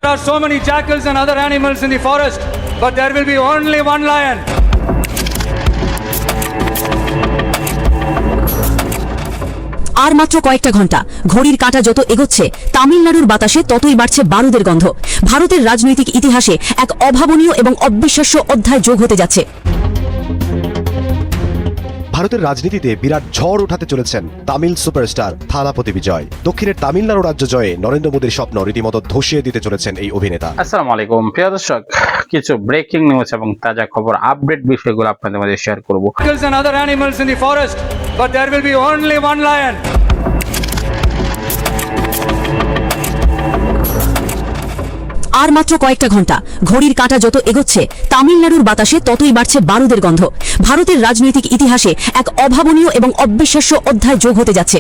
There are so many jackals and other animals in the forest, but there will be only one lion. আর মাত্র কয়েকটা ঘন্টা, ঘড়ির কাঁটা যত এগোচ্ছে তামিলনাড়ুর বাতাসে ততই বাড়ছে বারুদের গন্ধ। ভারতের রাজনৈতিক ইতিহাসে এক অভাবনীয় এবং অবিশ্বাস্য অধ্যায় যোগ হতে যাচ্ছে। ভারতের রাজনীতিতে বিরাট ঝড় উঠাতে চলেছেন তামিল সুপারস্টার থালাপতি বিজয়। দক্ষিণের তামিলনাড়ু রাজ্য জয়ে নরেন্দ্র মোদীর স্বপ্ন রীতিমতো ধসিয়ে দিতে চলেছেন এই অভিনেতা। আসসালামু আলাইকুম প্রিয় দর্শক, কিছু ব্রেকিং নিউজ এবং তাজা খবর আপডেট বিষয়গুলো আপনাদের মাঝে শেয়ার করব। Jackals and other animals in the forest, but there will be only one lion. আর মাত্র কয়েকটা ঘন্টা, ঘড়ির কাঁটা যত এগোচ্ছে তামিলনাড়ুর বাতাসে ততই বাড়ছে বারুদের গন্ধ। ভারতের রাজনৈতিক ইতিহাসে এক অভাবনীয় এবং অবিশ্বাস্য অধ্যায় যোগ হতে যাচ্ছে।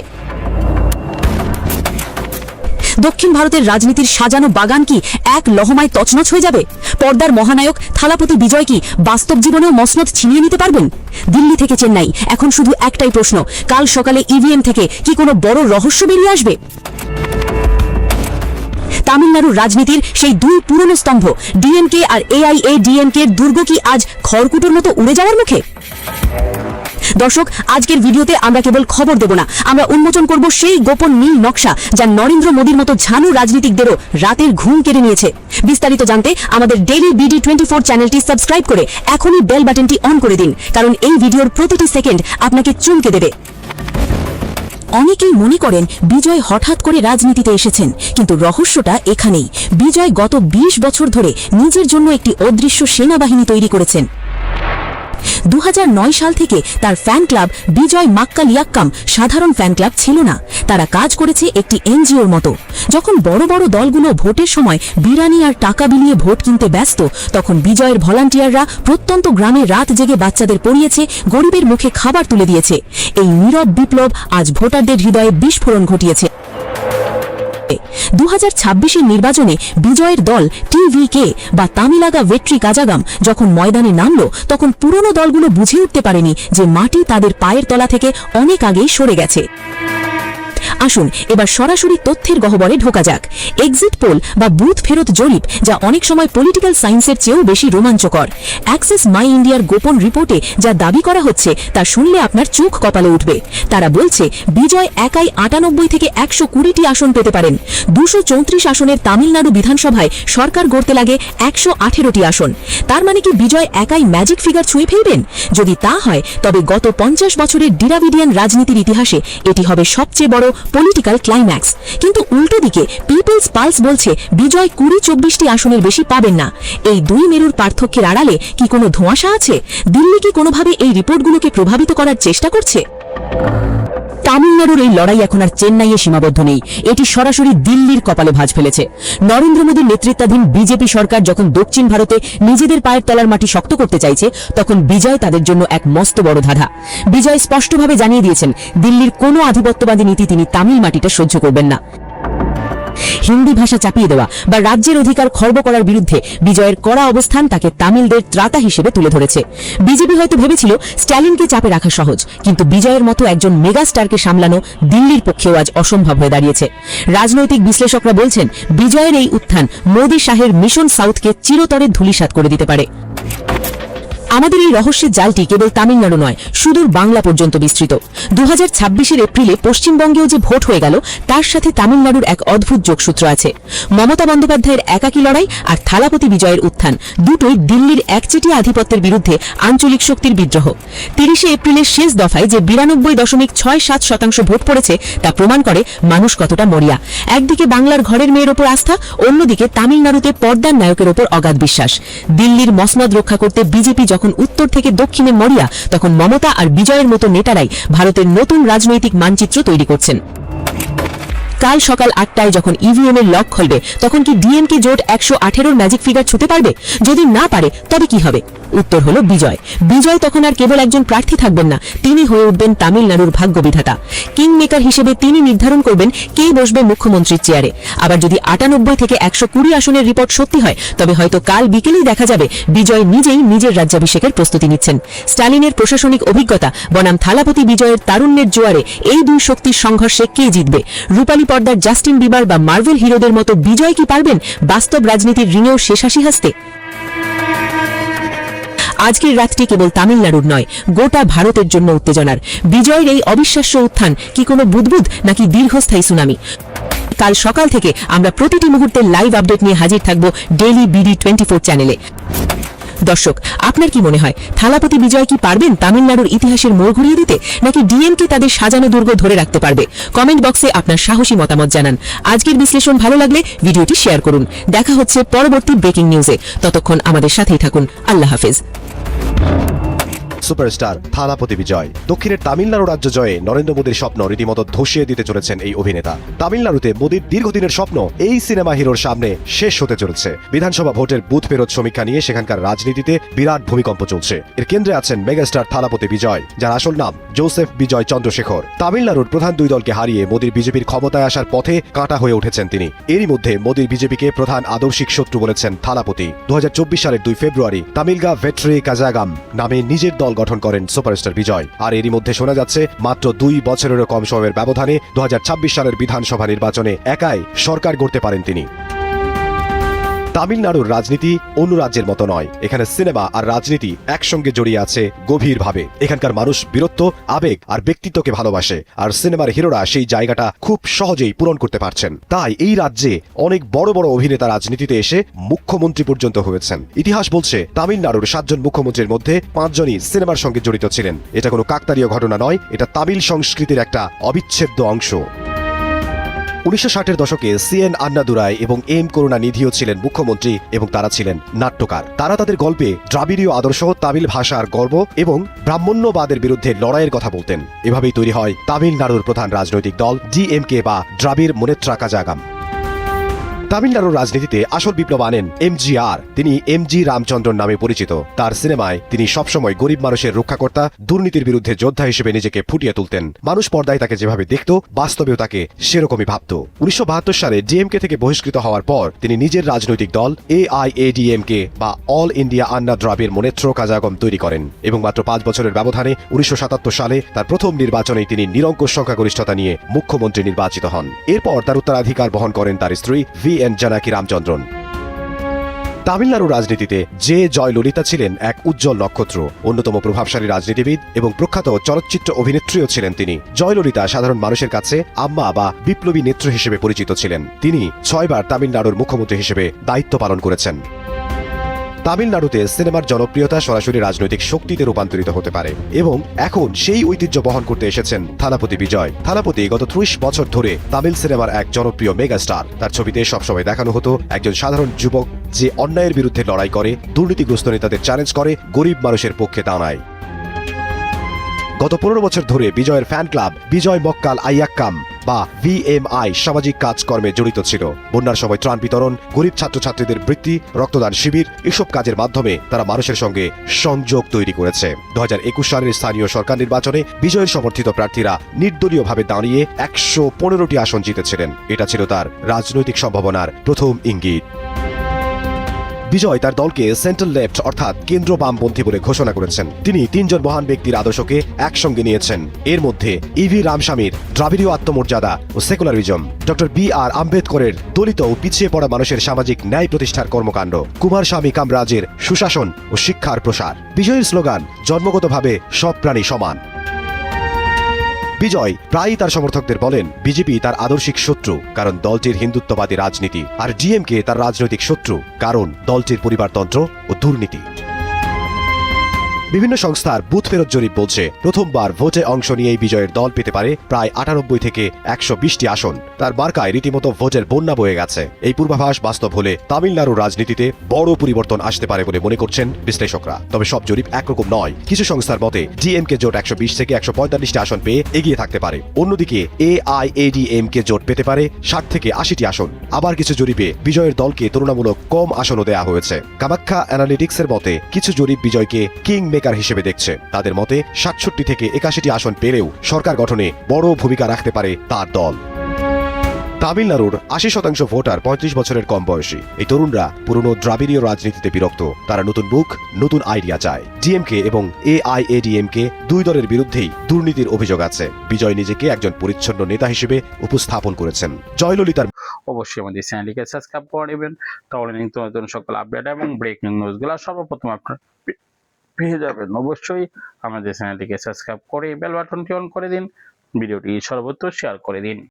দক্ষিণ ভারতের রাজনীতির সাজানো বাগান কি এক লহমায় তছনছ হয়ে যাবে? পর্দার মহানায়ক থালাপতি বিজয় কি বাস্তব জীবনেও মসনদ ছিনিয়ে নিতে পারবেন? দিল্লি থেকে চেন্নাই, এখন শুধু একটাই প্রশ্ন, কাল সকালে ইভিএম থেকে কি কোনো বড় রহস্য বেরিয়ে আসবে? তামিলনাড়ুর রাজনীতির সেই দুই পুরনো স্তম্ভ ডিএমকে আর এআইএডিএমকে এর দুর্গ কি আজ খড়কুটোর মতো উড়ে যাওয়ার মুখে? দর্শক, আজকের ভিডিওতে আমরা কেবল খবর দেব না, আমরা উন্মোচন করব সেই গোপন নীল নকশা যা নরেন্দ্র মোদীর মতো ঝানু রাজনীতিকদেরও রাতের ঘুম কেড়ে নিয়েছে। বিস্তারিত জানতে আমাদের ডেইলি BD24 চ্যানেলটি সাবস্ক্রাইব করে এখনই বেল বাটনটি অন করে দিন, কারণ এই ভিডিওর প্রতিটি সেকেন্ড আপনাকে চমকে দেবে। অনেকেই মনে করেন বিজয় হঠাৎ করে রাজনীতিতে এসেছেন, কিন্তু রহস্যটা এখানেই। বিজয় গত 20 বছর ধরে নিজের জন্য একটি অদৃশ্য সেনাবাহিনী তৈরি করেছেন। 2009 সাল থেকে তার ফ্যান ক্লাব বিজয় মাক্কালিয়াক্কাম সাধারণ ফ্যান ক্লাব ছিল না, তারা কাজ করেছে একটি এনজিওর মতো। যখন বড় বড় দলগুলো ভোটের সময় বিরানি আর টাকা বিলিয়ে ভোট কিনতে ব্যস্ত, তখন বিজয়ের ভলান্টিয়াররা প্রত্যন্ত গ্রামে রাত জেগে বাচ্চাদের পড়িয়েছে, গরিবের মুখে খাবার তুলে দিয়েছে। এই নীরব বিপ্লব আজ ভোটারদের হৃদয়ে বিস্ফোরণ ঘটিয়েছে। 2026-এর নির্বাচনে বিজয়ের দল টিভিকে বা তামিলাগা ভেট্রি কাজাগাম যখন ময়দানে নামল, তখন পুরনো দলগুলো বুঝে উঠতে পারেনি যে মাটি তাদের পায়ের তলা থেকে অনেক আগেই সরে গেছে। আসুন এবার সরাসরি তথ্যের গহ্বরে ঢোকা যাক। এক্সিট পোল বা বুথ ফেরত জরিপ, যা অনেক সময় পলিটিক্যাল সায়েন্সের চেয়েও বেশি রোমাঞ্চকর। অ্যাক্সেস মাই ইন্ডিয়ার গোপন রিপোর্টে যা দাবি করা হচ্ছে তা শুনলে আপনার চোখ কপালে উঠবে। তারা বলছে বিজয় একাই 98 থেকে 120টি আসন পেতে পারেন। 234 আসনের তামিলনাড়ু বিধানসভায় সরকার গড়তে লাগে 118টি আসন। তার মানে কি বিজয় একাই ম্যাজিক ফিগার ছুঁয়ে ফেলবেন? যদি তা হয়, তবে গত 50 বছরের ডিরাভিডিয়ান রাজনীতির ইতিহাসে এটি হবে সবচেয়ে বড় পলিটিক্যাল ক্লাইম্যাক্স। কিন্তু উল্টো দিকে পিপলস পালস বলছে বিজয় 20-24টি আসনের বেশি পাবেন না। এই দুই মেরুর পার্থক্যের আড়ালে কি কোনো ধোঁয়াশা আছে? দিল্লি কি কোনোভাবে এই রিপোর্টগুলোকে প্রভাবিত করার চেষ্টা করছে? তামিলনাড়ুর এই লড়াই এখন আর চেন্নাইয়ে সীমাবদ্ধ নেই, এটি সরাসরি দিল্লির কপালে ভাঁজ ফেলেছে। নরেন্দ্র মোদীর নেতৃত্বাধীন বিজেপি সরকার যখন দক্ষিণ ভারতে নিজেদের পায়ের তলার মাটি শক্ত করতে চাইছে, তখন বিজয় তাদের জন্য এক মস্ত বড় ধাঁধা। বিজয় স্পষ্টভাবে জানিয়ে দিয়েছেন দিল্লির কোনো আধিপত্যবাদী নীতি তিনি তামিল মাটিটা সহ্য করবেন না। হিন্দি ভাষা চাপিয়ে দেওয়া বা রাজ্যের অধিকার খর্ব করার বিরুদ্ধে বিজয়ের কড়া অবস্থান তাকে তামিলদের ত্রাতা হিসেবে তুলে ধরেছে। বিজেপি হয়তো ভেবেছিল স্ট্যালিনকে চাপে রাখা সহজ, কিন্তু বিজয়ের মতো একজন মেগাস্টারকে সামলানো দিল্লির পক্ষেও আজ অসম্ভব হয়ে দাঁড়িয়েছে। রাজনৈতিক বিশ্লেষকরা বলছেন বিজয়ের এই উত্থান মোদী শাহের মিশন সাউথকে চিরতরে ধূলিসাৎ করে দিতে পারে। আমাদের এই রহস্যের জালটি কেবল তামিলনাড়ু নয়, সুদূর বাংলা পর্যন্ত বিস্তৃত। 2026-এর এপ্রিলে পশ্চিমবঙ্গেও যে ভোট হয়ে গেল, তার সাথে তামিলনাড়ুর এক অদ্ভুত যোগসূত্র আছে। মমতা বন্দ্যোপাধ্যায়ের একাকী লড়াই আর থালাপতি বিজয়ের উত্থান দুটোই দিল্লির একচেটিয়া আধিপত্যের বিরুদ্ধে আঞ্চলিক শক্তির বিদ্রোহ। 30 এপ্রিলের শেষ দফায় যে 92.67% ভোট পড়েছে, তা প্রমাণ করে মানুষ কতটা মরিয়া। একদিকে বাংলার ঘরের মেয়ের ওপর আস্থা, অন্যদিকে তামিলনাড়ুতে পর্দার নায়কের ওপর অগাধ বিশ্বাস। দিল্লির মসনদ রক্ষা করতে বিজেপি যখন উত্তর থেকে দক্ষিণে মরিয়া, তখন মমতা আর বিজয়ের মতো নেতারাই ভারতের নতুন রাজনৈতিক মানচিত্র তৈরি করছেন। কাল সকাল 8টায় যখন ইভিএম এর লক খুলবে, তখন কি ডিএমকে জোট 118-র ম্যাজিক ফিগার ছুঁতে পারবে? যদি না পারে, তবে কি হবে? উত্তর হলো বিজয়। বিজয় তখন আর কেবল একজন প্রার্থী থাকবেন না, তিনি হয়ে উঠবেন তামিলনাড়ুর ভাগ্য বিধাতা। কিং মেকার হিসেবে তিনি নির্ধারণ করবেন কে বসবে মুখ্যমন্ত্রীর চেয়ারে। আবার যদি 98 থেকে 120 আসনের রিপোর্ট সত্যি হয়, তবে হয়তো কাল বিকেলেই দেখা যাবে বিজয় নিজেই নিজের রাজ্যাভিষেকের প্রস্তুতি নিচ্ছেন। স্ট্যালিনের প্রশাসনিক অভিজ্ঞতা বনাম থালাপতি বিজয়ের তারুণ্যের জোয়ারে এই দুই শক্তির সংঘর্ষে কে জিতবে? রূপালী পর্দার জাস্টিন বিবার বা মার্ভেল হিরোদের মতো বিজয় কি পারবেন বাস্তব রাজনীতির রিঙেও শেষ হাসি হাসতে? আজকের রাতটি কেবল তামিলনাড়ুর নয়, গোটা ভারতের জন্য উত্তেজনার। বিজয়ের এই অবিশ্বাস্য উত্থান কি কোনো বুদবুদ নাকি দীর্ঘস্থায়ী সুনামি? কাল সকাল থেকে আমরা প্রতিটি মুহূর্তের লাইভ আপডেট নিয়ে হাজির থাকব ডেইলি বিডি 24 চ্যানেলে। দর্শক, আপনার কি মনে হয় থালাপতি বিজয় কি পারবেন তামিলনাড়ুর ইতিহাসের মোড় ঘুরিয়ে দিতে, নাকি ডিএমকে তাদের সাজানো দুর্গ ধরে রাখতে পারবে? কমেন্ট বক্সে আপনার সাহসী মতামত জানান। আজকের বিশ্লেষণ ভালো লাগলে ভিডিওটি শেয়ার করুন। দেখা হচ্ছে পরবর্তী ব্রেকিং নিউজে। ততক্ষণ আমাদের সাথেই থাকুন। আল্লাহ হাফেজ। সুপারস্টার থালাপতি বিজয়। দক্ষিণের তামিলনাড়ু রাজ্য জয়ে নরেন্দ্র মোদীর স্বপ্ন রীতিমতো ধসিয়ে দিতে চলেছেন এই অভিনেতা। তামিলনাড়ুতে মোদীর দীর্ঘদিনের স্বপ্ন এই সিনেমা হিরোর সামনে শেষ হতে চলেছে। বিধানসভা ভোটের বুথ ফেরত সমীক্ষা নিয়ে সেখানকার রাজনীতিতে বিরাট ভূমিকম্প চলছে। এর কেন্দ্রে আছেন মেগাস্টার থালাপতি বিজয়, যার আসল নাম জোসেফ বিজয় চন্দ্রশেখর। তামিলনাড়ুর প্রধান দুই দলকে হারিয়ে মোদীর বিজেপির ক্ষমতায় আসার পথে কাঁটা হয়ে উঠেছেন তিনি। এরই মধ্যে মোদীর বিজেপিকে প্রধান আদর্শিক শত্রু বলেছেন থালাপতি। 2024 সালের 2 ফেব্রুয়ারি তামিলগা ভেট্রি কাজাগাম নামে নিজের দল গঠন করেন সুপারস্টার বিজয়। আর এরই মধ্যে শোনা যাচ্ছে মাত্র 2 বছরেরও কম সময়ের ব্যবধানে 2026 সালের বিধানসভা নির্বাচনে একাই সরকার গড়তে পারেন তিনি। তামিলনাড়ুর রাজনীতি অন্য রাজ্যের মতো নয়। এখানে সিনেমা আর রাজনীতি একসঙ্গে জড়িয়ে আছে গভীরভাবে। এখানকার মানুষ বীরত্ব, আবেগ আর ব্যক্তিত্বকে ভালোবাসে, আর সিনেমার হিরোরা সেই জায়গাটা খুব সহজেই পূরণ করতে পারছেন। তাই এই রাজ্যে অনেক বড় বড় অভিনেতা রাজনীতিতে এসে মুখ্যমন্ত্রী পর্যন্ত হয়েছেন। ইতিহাস বলছে তামিলনাড়ুর 7 জন মুখ্যমন্ত্রীর মধ্যে 5 জনই সিনেমার সঙ্গে জড়িত ছিলেন। এটা কোনো কাকতালীয় ঘটনা নয়, এটা তামিল সংস্কৃতির একটা অবিচ্ছেদ্য অংশ। 1960-এর দশকে সিএন আন্নাদুরাই এবং এম করুণানিধিও ছিলেন মুখ্যমন্ত্রী এবং তারা ছিলেন নাট্যকার। তারা তাদের গল্পে দ্রাবিড়ীয় আদর্শ, তামিল ভাষার গর্ব এবং ব্রাহ্মণ্যবাদের বিরুদ্ধে লড়াইয়ের কথা বলতেন। এভাবেই তৈরি হয় তামিলনাড়ুর প্রধান রাজনৈতিক দল ডিএমকে বা দ্রাবিড় মুনেত্রা কাজাগাম। তামিলনাড়ুর রাজনীতিতে আসল বিপ্লব আনেন এমজিআর। তিনি এমজি রামচন্দ্রন নামে পরিচিত। তার সিনেমায় তিনি সবসময় গরিব মানুষের রক্ষাকর্তা, দুর্নীতির বিরুদ্ধে যোদ্ধা হিসেবে নিজেকে ফুটিয়ে তুলতেন। মানুষ পর্দায় তাকে যেভাবে দেখত, বাস্তবেও তাকে সেরকমই ভাবত। 1972 সালে ডিএমকে থেকে বহিষ্কৃত হওয়ার পর তিনি নিজের রাজনৈতিক দল AIADMK বা অল ইন্ডিয়া আন্না দ্রাবিড় মুনেত্রা কাজাগম তৈরি করেন এবং মাত্র 5 বছরের ব্যবধানে 1977 সালে তার প্রথম নির্বাচনে তিনি নিরঙ্কুশ সংখ্যাগরিষ্ঠতা নিয়ে মুখ্যমন্ত্রী নির্বাচিত হন। এরপর তার উত্তরাধিকার বহন করেন তার স্ত্রী VN জানাকি রামচন্দ্রন। তামিলনাড়ু রাজনীতিতে যে জয়ললিতা ছিলেন এক উজ্জ্বল নক্ষত্র, অন্যতম প্রভাবশালী রাজনীতিবিদ এবং প্রখ্যাত চলচ্চিত্র অভিনেত্রীও ছিলেন তিনি। জয়ললিতা সাধারণ মানুষের কাছে আম্মা বা বিপ্লবী নেত্রী হিসেবে পরিচিত ছিলেন। তিনি 6 বার তামিলনাড়ুর মুখ্যমন্ত্রী হিসেবে দায়িত্ব পালন করেছেন। তামিলনাড়ুতে সিনেমার জনপ্রিয়তা সরাসরি রাজনৈতিক শক্তিতে রূপান্তরিত হতে পারে এবং এখন সেই ঐতিহ্য বহন করতে এসেছেন থালাপতি বিজয়। থালাপতি গত 30 বছর ধরে তামিল সিনেমার এক জনপ্রিয় মেগাস্টার। তার ছবিতে সবসময় দেখানো হতো একজন সাধারণ যুবক যে অন্যায়ের বিরুদ্ধে লড়াই করে, দুর্নীতিগ্রস্ত নেতাদের চ্যালেঞ্জ করে, গরিব মানুষের পক্ষে দাঁড়ায়। গত 15 বছর ধরে বিজয়ের ফ্যান ক্লাব বিজয় মক্কাল আইয়াক্কাম বা VMI সামাজিক কাজকর্মে জড়িত ছিল। বন্যার সময় ত্রাণ বিতরণ, গরিব ছাত্রছাত্রীদের বৃত্তি, রক্তদান শিবির, এসব কাজের মাধ্যমে তারা মানুষের সঙ্গে সংযোগ তৈরি করেছে। 2021 সালের স্থানীয় সরকার নির্বাচনে বিজয়ের সমর্থিত প্রার্থীরা নির্দলীয়ভাবে দাঁড়িয়ে 115টি আসন জিতেছিলেন। এটা ছিল তার রাজনৈতিক সম্ভাবনার প্রথম ইঙ্গিত। বিজয় তার দলকে সেন্ট্রাল লেফট অর্থাৎ কেন্দ্র বামপন্থী বলে ঘোষণা করেছেন। তিনি 3 জন মহান ব্যক্তির আদর্শকে একসঙ্গে নিয়েছেন। এর মধ্যে ইভি রামস্বামীর দ্রাবিড়ীয় আত্মমর্যাদা ও সেকুলারিজম, ডক্টর BR আম্বেদকরের দলিত ও পিছিয়ে পড়া মানুষের সামাজিক ন্যায় প্রতিষ্ঠার কর্মকাণ্ড, কুমারস্বামী কামরাজের সুশাসন ও শিক্ষার প্রসার। বিজয়ের স্লোগান জন্মগতভাবে সব প্রাণী সমান। বিজয় প্রায়ই তার সমর্থকদের বলেন বিজেপি তার আদর্শিক শত্রু কারণ দলটির হিন্দুত্ববাদী রাজনীতি, আর ডিএমকে তার রাজনৈতিক শত্রু কারণ দলটির পরিবারতন্ত্র ও দুর্নীতি। বিভিন্ন সংস্থার বুথ ফেরত জরিপ বলছে প্রথমবার ভোটে অংশ নিয়েই বিজয়ের দল পেতে পারে প্রায় 98 থেকে 120টি আসন। তার মার্কায় রীতিমতো ভোটের বন্যা বয়ে গেছে। এই পূর্বাভাস বাস্তব হলে তামিলনাড়ুর রাজনীতিতে বড় পরিবর্তন আসতে পারে বলে মনে করছেন বিশ্লেষকরা। তবে সব জরিপ একরকম নয়। কিছু সংস্থার মতে ডিএমকে জোট 120 থেকে 145টি আসন পেয়ে এগিয়ে থাকতে পারে। অন্যদিকে AIADMK জোট পেতে পারে 60 থেকে 80টি আসন। আবার কিছু জরিপে বিজয়ের দলকে তুলনামূলক কম আসনও দেয়া হয়েছে। কামাখ্যা অ্যানালিটিক্সের মতে কিছু জরিপ বিজয়কে কিং মেকার হিসেবে দেখছে। তাদের মতে 67 থেকে 81টি আসন পেলেও সরকার গঠনে বড় ভূমিকা রাখতে পারে তার দল। তামিলনাড়ুর 80% ভোটার 35 বছরের কম বয়সী। এই তরুণরা পুরনো দ্রাবিড়ীয় রাজনীতিতে বিরক্ত। তারা নতুন মুখ, নতুন আইডিয়া চায়। ডিএমকে এবং এআইএডিএমকে দুই দলের বিরুদ্ধেই দুর্নীতির অভিযোগ আছে। বিজয় নিজেকে একজন পরিচ্ছন্ন নেতা হিসেবে উপস্থাপন করেছেন। জয়ললিতার অবশ্যই আমাদের চ্যানেলটিকে সাবস্ক্রাইব করে নেবেন, তাহলে নিত্য নতুন সকল আপডেট এবং ব্রেকিং নিউজগুলো সর্বপ্রথম আপনারা পেয়ে যাবেন। অবশ্যই আমাদের চ্যানেলটিকে সাবস্ক্রাইব করে বেল বাটনটি অন করে দিন, ভিডিওটি সর্বত্র শেয়ার করে দিন।